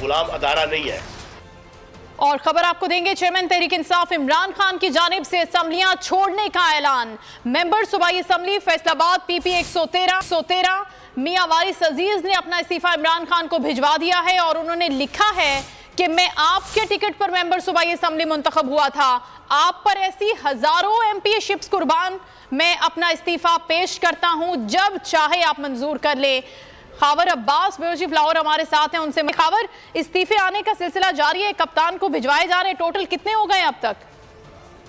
गुलाम अदारा नहीं है। और खबर आपको देंगे, चेयरमैन तहरीक इंसाफ इमरान खान की जानिब से असम्बलियां छोड़ने का ऐलान। मेंबर सूबाई असम्बली फैसलाबाद PP 113 मियां वारिस अजीज ने अपना इस्तीफा इमरान खान को भिजवा दिया है और उन्होंने लिखा है कि मैं आपके टिकट पर मेंबर सूबाई असम्बली मुंतखब हुआ था, आप पर ऐसी हजारों MP शिप्स कुर्बान, मैं अपना इस्तीफा पेश करता हूं, जब चाहे आप मंजूर कर ले। खावर अब्बास ब्यूरो चीफ लाहौर हमारे साथ हैं, उनसे खावर, इस्तीफे आने का सिलसिला जारी है, कप्तान को भिजवाए जा रहे हैं, टोटल कितने हो गए अब तक?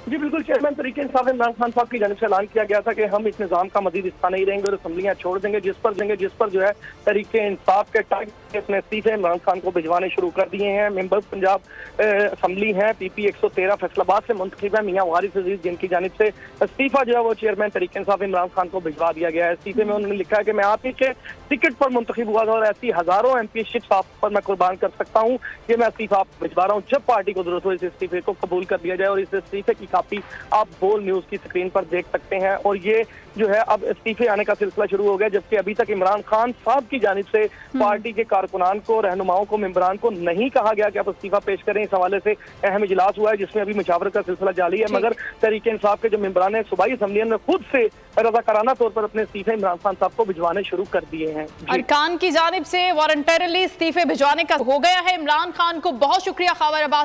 जी बिल्कुल, चेयरमैन तहरीक इंसाफ इमरान खान साहब की जानिब से ऐलान किया गया था कि हम इस निज़ाम का मजीद हिस्सा नहीं रहेंगे और असम्बलियां छोड़ देंगे, जिस पर जो है तहरीक इंसाफ के टारगेट अपने इस्तीफे इमरान खान को भिजवाने शुरू कर दिए हैं। मेंबर पंजाब असम्बली हैं PP 113 फैसलाबाद से मुंतखब है मियां वारिस अजीज, जिनकी जानिब से इस्तीफा जो है वो चेयरमैन तहरीक इंसाफ इमरान खान को भिजवा दिया गया है। इस्तीफे में उन्होंने लिखा है कि मैं आप ही के टिकट पर मुंतखब हुआ था और ऐसी हजारों MP शिप्स आप पर मैं कुर्बान कर सकता हूँ, ये मैं इस्तीफा आप भिजवा रहा हूँ, जब पार्टी को जरूरत हो इस इस्तीफे को कबूल कर दिया जाए। और इस इस्तीफे की कापी आप बोल न्यूज की स्क्रीन पर देख सकते हैं। और ये जो है अब इस्तीफे आने का सिलसिला शुरू हो गया, जबकि अभी तक इमरान खान साहब की जानिब से पार्टी के कारकुनान को, रहनुमाओं को, मेंबरान को नहीं कहा गया कि आप इस्तीफा पेश करें। इस हवाले से अहम इजलास हुआ है जिसमें अभी मुशावरत का सिलसिला जारी है, मगर तहरीक इंसाफ के जो मेंबरान है सूबाई असम्बलियों ने खुद से रज़ाकाराना तौर पर अपने इस्तीफे इमरान खान साहब को भिजवाने शुरू कर दिए हैं। अरकान की जानिब से वॉलंटरली इस्तीफे भिजवाने का हो गया है। इमरान खान को बहुत शुक्रिया खावर अब्बास।